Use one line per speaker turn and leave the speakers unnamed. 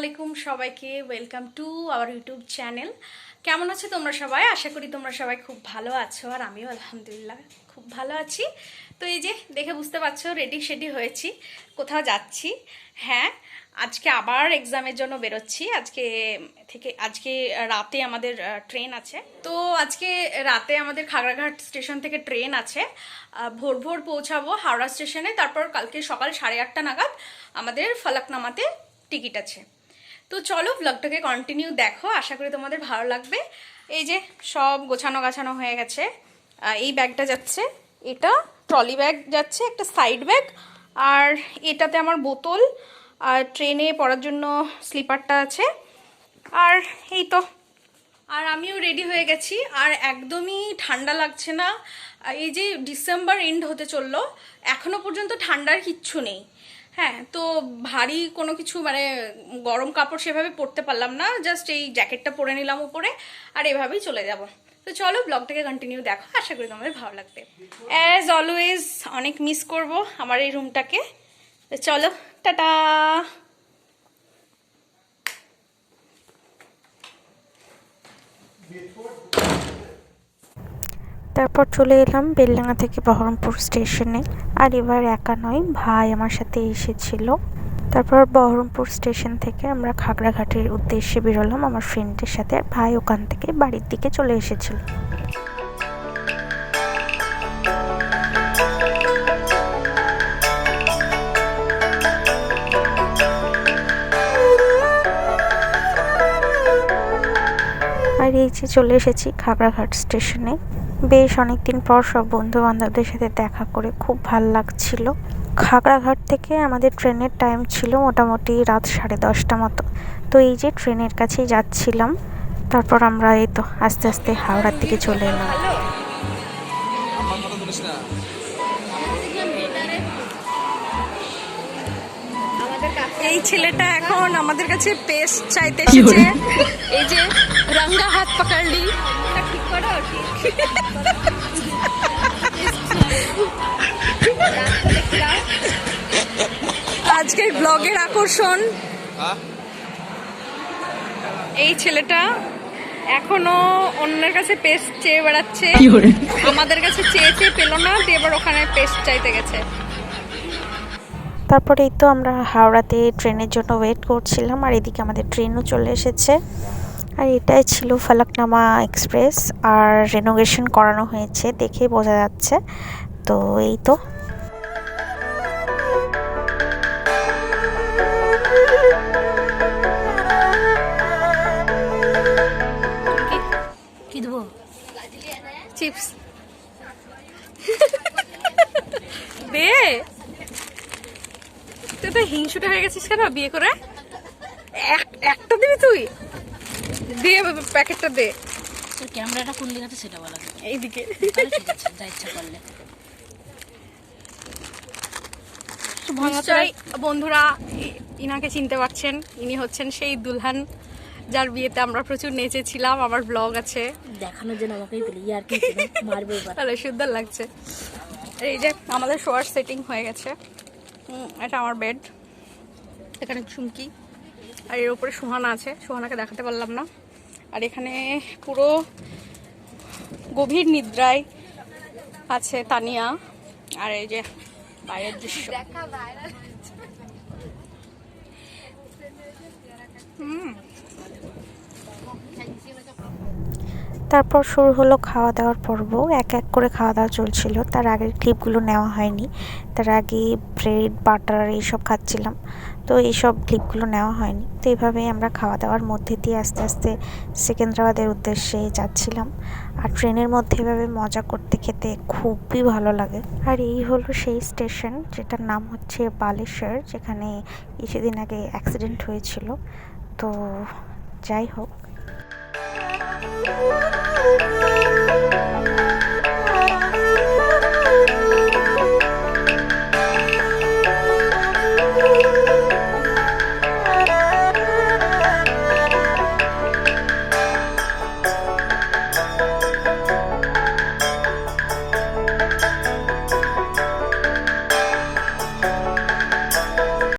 আলাইকুম সবাইকে welcome to our YouTube channel. কেমন আছো তোমরা সবাই? আশা করি তোমরা সবাই খুব ভালো আছো, আর আমিও আলহামদুলিল্লাহ খুব ভালো আছি। তো এই যে দেখে বুঝতে পারছো রেডি হয়েছি, কোথাও যাচ্ছি। হ্যাঁ, আজকে আবার এক্সামের জন্য বেরোচ্ছি। আজকে রাতে আমাদের ট্রেন আছে। তো আজকে রাতে আমাদের খাগড়াঘাট স্টেশন থেকে ট্রেন আছে। ভোর ভোর পৌঁছাবো হাওড়া স্টেশনে, তারপর কালকে সকাল 8:30 নাগাদ আমাদের ফলকনামাতে টিকিট আছে। তো চলো ব্লগটাকে কন্টিনিউ দেখো, আশা করি তোমাদের ভালো লাগবে। এই যে সব গোছানো হয়ে গেছে। এই ব্যাগটা যাচ্ছে, এটা ট্রলি ব্যাগ যাচ্ছে, একটা সাইড ব্যাগ, আর এটাতে আমার বোতল, আর ট্রেনে পড়ার জন্য স্লিপারটা আছে। আর এই তো, আর আমিও রেডি হয়ে গেছি, আর একদমই ঠান্ডা লাগছে না। এই যে ডিসেম্বর এন্ড হতে চললো, এখনো পর্যন্ত ঠান্ডার কিচ্ছু নেই। হ্যাঁ, তো ভারী কোনো কিছু মানে গরম কাপড় সেভাবে পরতে পারলাম না, জাস্ট এই জ্যাকেটটা পরে নিলাম উপরে, আর এভাবেই চলে যাব। তো চলো ব্লগটাকে কন্টিনিউ দেখো, আশা করি তোমাদের ভালো লাগবে। অ্যাজ অলওয়েজ অনেক মিস করব আমার এই রুমটাকে। তো চলো, টাটা।
তারপর চলে এলাম বেলডাঙা থেকে বহরমপুর স্টেশনে। আর এবার একা নয়, ভাই আমার সাথে এসেছিল। তারপর বহরমপুর স্টেশন থেকে আমরা খাগড়াঘাটের উদ্দেশ্যে বেরোলাম আমার ফ্রেন্ডের সাথে, আর ভাই ওখান থেকে বাড়ির দিকে চলে এসেছিল। আর এই যে চলে এসেছি খাগড়াঘাট স্টেশনে। বেশ অনেকদিন পর সব বন্ধু বান্ধবদের সাথে দেখা করে খুব ভাল লাগছিল। খাগড়াঘাট থেকে আমাদের ট্রেনের টাইম ছিল মোটামুটি রাত 10:30 মতো। তো এই যে ট্রেনের কাছেই যাচ্ছিলাম। তারপর আমরা এই তো আস্তে আস্তে হাওড়ার দিকে চলে এলাম।
এই ছেলেটা এখন আমাদের কাছে পেস্ট চাইতে এসেছে। এই যে রঙ্গা হাত পাকাড়লি, ঠিক করো। আজকের ব্লগের আকর্ষণ এই ছেলেটা এখনো অন্যের কাছে পেস্ট চেয়ে বেড়াচ্ছে। আমাদের কাছে চেয়ে পেলো না, দিয়ে এবার ওখানে পেস্ট চাইতে গেছে।
তারপরে এই তো আমরা হাওড়াতে ট্রেনের জন্য ওয়েট করছিলাম, আর এদিকে আমাদের ট্রেনও চলে এসেছে। আর এটাই ছিল ফলকনামা এক্সপ্রেস, আর রেনোভেশন করানো হয়েছে দেখে বোঝা যাচ্ছে। তো এই তো
কি দেবো? চিপস দে। তুই তো হিংসুটে হয়ে গেছিস কেন বিয়ে করে? একটা দিবি তুই? দে প্যাকেটটা দে।
ক্যামেরাটা কোন দিকে আছে সেটা বলা যাবে।
এইদিকে।
যা ইচ্ছা করলে।
নিশ্চয়ই বন্ধুরা ইনাকে চিনতে পারছেন, ইনি হচ্ছেন সেই দুলহান যার বিয়েতে আমরা প্রচুর নেচেছিলাম। আমার ব্লগ আছে,
দেখানোর জন্য আমাকেই বলি ইয়ার কি মারবে এবার।
তাহলে সুন্দর লাগছে। এই যে আমাদের শোয়ার সেটিং হয়ে গেছে। এটা আমার বেড, এখানে চুমকি, আর এর উপরে সুহানা আছে। সুহানাকে দেখাতে পারলাম না। আর এখানে পুরো গভীর নিদ্রায় আছে তানিয়া। আর এই যে বাইরের দৃশ্য।
তারপর শুরু হলো খাওয়া দাওয়ার পর্ব। এক এক করে খাওয়া দাওয়া চলছিল, তার আগের ক্লিপগুলো নেওয়া হয়নি। তার আগে ব্রেড বাটার এইসব খাচ্ছিলাম, তো এইসব ক্লিপগুলো নেওয়া হয়নি। তো এইভাবেই আমরা খাওয়া দাওয়ার মধ্যে দিয়ে আস্তে আস্তে সেকেন্দ্রাবাদের উদ্দেশ্যে যাচ্ছিলাম। আর ট্রেনের মধ্যে এভাবে মজা করতে খেতে খুবই ভালো লাগে। আর এই হলো সেই স্টেশন যেটার নাম হচ্ছে বালেশ্বর, যেখানে কিছুদিন আগে অ্যাক্সিডেন্ট হয়েছিল। তো যাই হোক,